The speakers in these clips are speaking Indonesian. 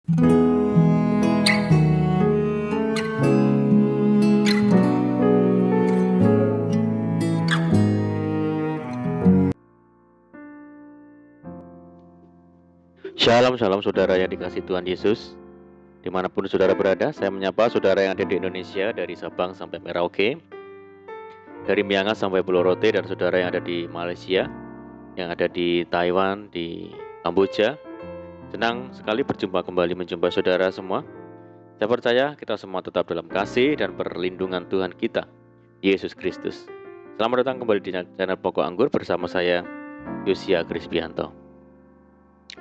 Shalom, shalom saudara yang dikasihi Tuhan Yesus. Dimanapun saudara berada, saya menyapa saudara yang ada di Indonesia, dari Sabang sampai Merauke, dari Miangas sampai Pulau Rote, dan saudara yang ada di Malaysia, yang ada di Taiwan, di Kamboja. Senang sekali berjumpa kembali menjumpai saudara semua. Saya percaya kita semua tetap dalam kasih dan perlindungan Tuhan kita, Yesus Kristus. Selamat datang kembali di channel Pokok Anggur bersama saya, Yosia Krispianto.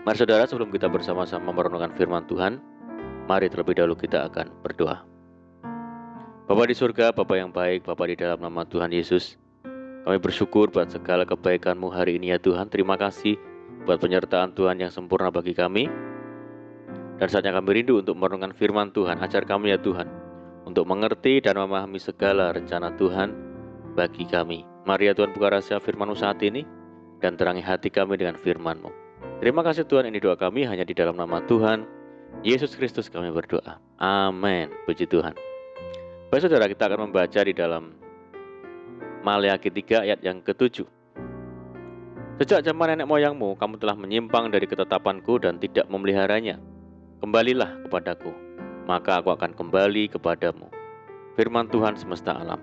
Mari saudara, sebelum kita bersama-sama merenungkan firman Tuhan, mari terlebih dahulu kita akan berdoa. Bapa di surga, Bapa yang baik, Bapa di dalam nama Tuhan Yesus, kami bersyukur buat segala kebaikan-Mu hari ini ya Tuhan. Terima kasih buat penyertaan Tuhan yang sempurna bagi kami. Dan saatnya kami rindu untuk merenungkan firman Tuhan. Ajar kami ya Tuhan, untuk mengerti dan memahami segala rencana Tuhan bagi kami. Mari ya Tuhan, buka rahasia firman-Mu saat ini, dan terangi hati kami dengan firman-Mu. Terima kasih Tuhan, ini doa kami hanya di dalam nama Tuhan Yesus Kristus kami berdoa. Amin. Puji Tuhan. Baik saudara, kita akan membaca di dalam Maleakhi 3 ayat yang ke-7. Sejak zaman nenek moyangmu, kamu telah menyimpang dari ketetapanku dan tidak memeliharanya. Kembalilah kepadaku, maka aku akan kembali kepadamu. Firman Tuhan semesta alam.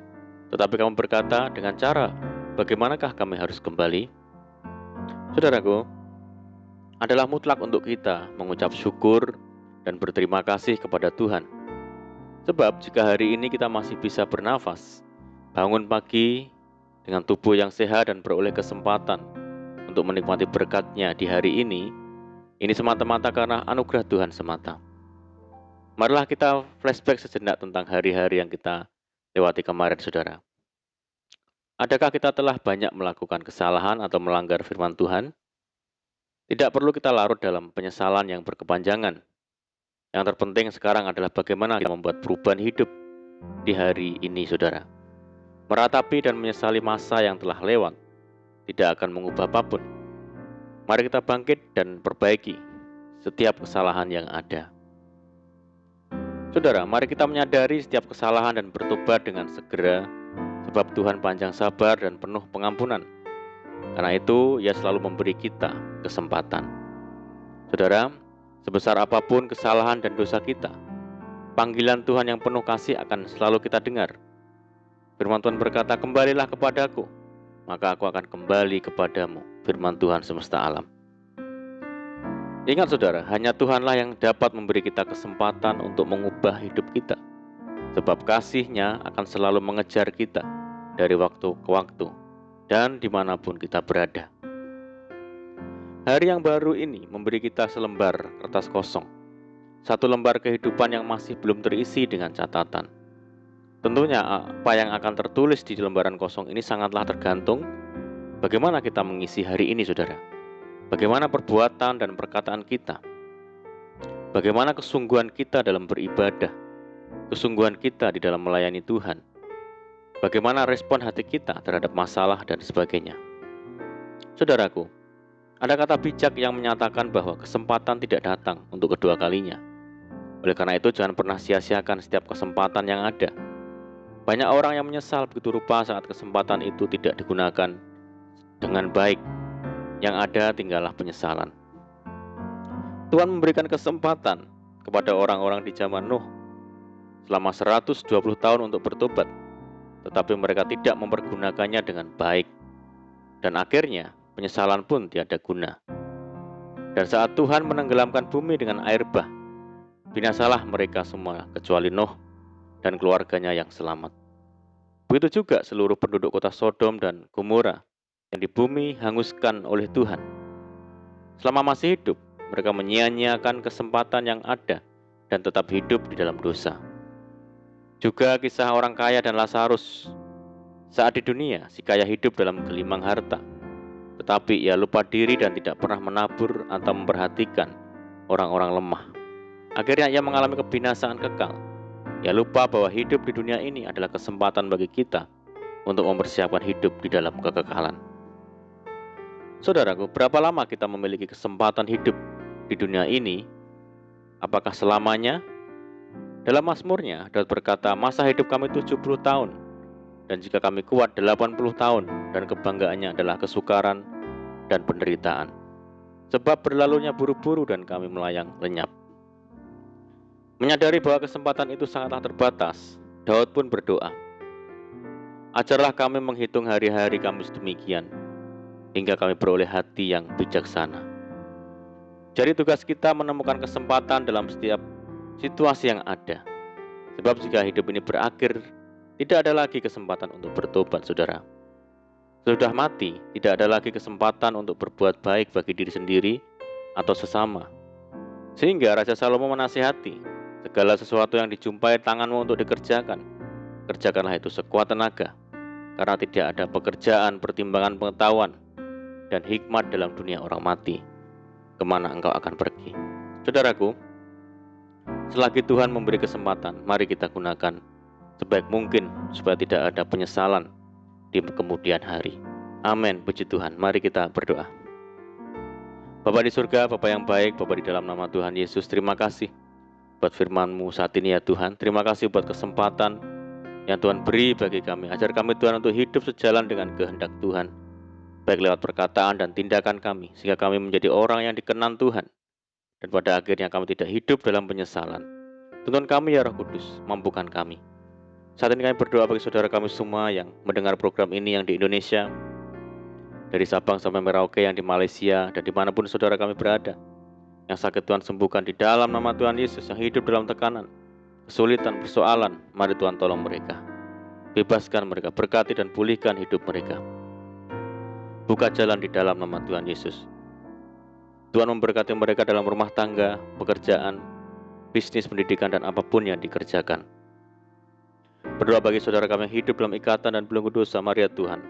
Tetapi kamu berkata, dengan cara bagaimanakah kami harus kembali? Saudaraku, adalah mutlak untuk kita mengucap syukur dan berterima kasih kepada Tuhan. Sebab jika hari ini kita masih bisa bernafas, bangun pagi dengan tubuh yang sehat dan beroleh kesempatan untuk menikmati berkat-Nya di hari ini semata-mata karena anugerah Tuhan semata. Marilah kita flashback sejenak tentang hari-hari yang kita lewati kemarin, saudara. Adakah kita telah banyak melakukan kesalahan atau melanggar firman Tuhan? Tidak perlu kita larut dalam penyesalan yang berkepanjangan. Yang terpenting sekarang adalah bagaimana kita membuat perubahan hidup di hari ini, saudara. Meratapi dan menyesali masa yang telah lewat tidak akan mengubah apapun. Mari kita bangkit dan perbaiki setiap kesalahan yang ada. Saudara, mari kita menyadari setiap kesalahan dan bertobat dengan segera, sebab Tuhan panjang sabar dan penuh pengampunan. Karena itu, Ia selalu memberi kita kesempatan. Saudara, sebesar apapun kesalahan dan dosa kita, panggilan Tuhan yang penuh kasih akan selalu kita dengar. Firman Tuhan berkata, kembalilah kepadaku, maka aku akan kembali kepadamu. Firman Tuhan semesta alam. Ingat saudara, hanya Tuhanlah yang dapat memberi kita kesempatan untuk mengubah hidup kita. Sebab kasih-Nya akan selalu mengejar kita dari waktu ke waktu dan dimanapun kita berada. Hari yang baru ini memberi kita selembar kertas kosong. Satu lembar kehidupan yang masih belum terisi dengan catatan. Tentunya apa yang akan tertulis di lembaran kosong ini sangatlah tergantung bagaimana kita mengisi hari ini, saudara. Bagaimana perbuatan dan perkataan kita. Bagaimana kesungguhan kita dalam beribadah. Kesungguhan kita di dalam melayani Tuhan. Bagaimana respon hati kita terhadap masalah dan sebagainya. Saudaraku, ada kata bijak yang menyatakan bahwa kesempatan tidak datang untuk kedua kalinya. Oleh karena itu, jangan pernah sia-siakan setiap kesempatan yang ada. Banyak orang yang menyesal begitu rupa saat kesempatan itu tidak digunakan dengan baik. Yang ada tinggallah penyesalan. Tuhan memberikan kesempatan kepada orang-orang di zaman Nuh selama 120 tahun untuk bertobat. Tetapi mereka tidak mempergunakannya dengan baik. Dan akhirnya penyesalan pun tiada guna. Dan saat Tuhan menenggelamkan bumi dengan air bah, binasalah mereka semua kecuali Nuh dan keluarganya yang selamat. Begitu juga seluruh penduduk kota Sodom dan Gomora yang di bumi hanguskan oleh Tuhan. Selama masih hidup, mereka menyia-nyiakan kesempatan yang ada dan tetap hidup di dalam dosa. Juga kisah orang kaya dan Lazarus. Saat di dunia, si kaya hidup dalam gelimang harta. Tetapi ia lupa diri dan tidak pernah menabur atau memperhatikan orang-orang lemah. Akhirnya ia mengalami kebinasaan kekal. Ia lupa bahwa hidup di dunia ini adalah kesempatan bagi kita untuk mempersiapkan hidup di dalam kekekalan. Saudaraku, berapa lama kita memiliki kesempatan hidup di dunia ini? Apakah selamanya? Dalam Mazmurnya, Daud berkata, masa hidup kami 70 tahun, dan jika kami kuat 80 tahun, dan kebanggaannya adalah kesukaran dan penderitaan. Sebab berlalunya buru-buru dan kami melayang lenyap. Menyadari bahwa kesempatan itu sangatlah terbatas, Daud pun berdoa, ajarlah kami menghitung hari-hari kami sedemikian, hingga kami beroleh hati yang bijaksana. Jadi tugas kita menemukan kesempatan dalam setiap situasi yang ada. Sebab jika hidup ini berakhir, tidak ada lagi kesempatan untuk bertobat, saudara. Sudah mati, tidak ada lagi kesempatan untuk berbuat baik bagi diri sendiri atau sesama. Sehingga Raja Salomo menasihati, segala sesuatu yang dijumpai tanganmu untuk dikerjakan, kerjakanlah itu sekuat tenaga, karena tidak ada pekerjaan, pertimbangan pengetahuan, dan hikmat dalam dunia orang mati. Kemana engkau akan pergi? Saudaraku, selagi Tuhan memberi kesempatan, mari kita gunakan sebaik mungkin supaya tidak ada penyesalan di kemudian hari. Amin, puji Tuhan. Mari kita berdoa. Bapa di surga, Bapa yang baik, Bapa di dalam nama Tuhan Yesus, terima kasih buat firman-Mu saat ini ya Tuhan. Terima kasih buat kesempatan yang Tuhan beri bagi kami. Ajar kami Tuhan untuk hidup sejalan dengan kehendak Tuhan, baik lewat perkataan dan tindakan kami, sehingga kami menjadi orang yang dikenan Tuhan. Dan pada akhirnya kami tidak hidup dalam penyesalan. Tuntun kami ya Roh Kudus, mampukan kami. Saat ini kami berdoa bagi saudara kami semua yang mendengar program ini yang di Indonesia, dari Sabang sampai Merauke, yang di Malaysia, dan dimanapun saudara kami berada. Yang sakit Tuhan sembuhkan di dalam nama Tuhan Yesus, yang hidup dalam tekanan, kesulitan, persoalan, mari Tuhan tolong mereka. Bebaskan mereka, berkati dan pulihkan hidup mereka. Buka jalan di dalam nama Tuhan Yesus. Tuhan memberkati mereka dalam rumah tangga, pekerjaan, bisnis, pendidikan, dan apapun yang dikerjakan. Berdoa bagi saudara kami yang hidup dalam ikatan dan belenggu dosa, mari ya Tuhan,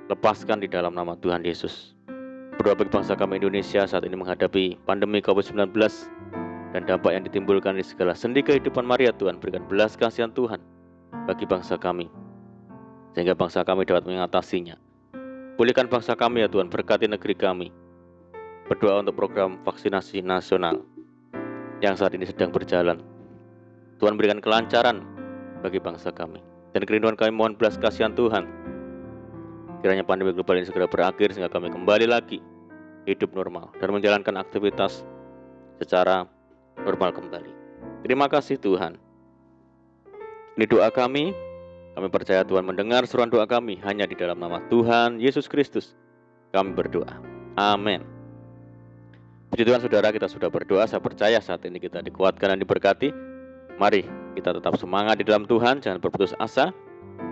lepaskan di dalam nama Tuhan Yesus. Berdoa bagi bangsa kami Indonesia saat ini menghadapi pandemi COVID-19 dan dampak yang ditimbulkan di segala sendi kehidupan, mari ya Tuhan, berikan belas kasihan Tuhan bagi bangsa kami, sehingga bangsa kami dapat mengatasinya. Pulihkan bangsa kami ya Tuhan, berkati negeri kami. Berdoa untuk program vaksinasi nasional yang saat ini sedang berjalan. Tuhan berikan kelancaran bagi bangsa kami. Dan kerinduan kami mohon belas kasihan Tuhan, kiranya pandemi global ini segera berakhir, sehingga kami kembali lagi hidup normal dan menjalankan aktivitas secara normal kembali. Terima kasih Tuhan. Ini doa kami. Kami percaya Tuhan mendengar seruan doa kami. Hanya di dalam nama Tuhan Yesus Kristus kami berdoa. Amin. Puji Tuhan saudara, kita sudah berdoa. Saya percaya saat ini kita dikuatkan dan diberkati. Mari kita tetap semangat di dalam Tuhan, jangan berputus asa.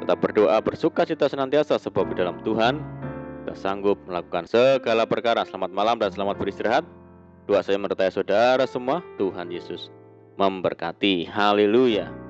Tetap berdoa, bersuka cita senantiasa, sebab di dalam Tuhan kita sanggup melakukan segala perkara. Selamat malam dan selamat beristirahat. Doa saya menyertai saudara semua. Tuhan Yesus memberkati. Haleluya.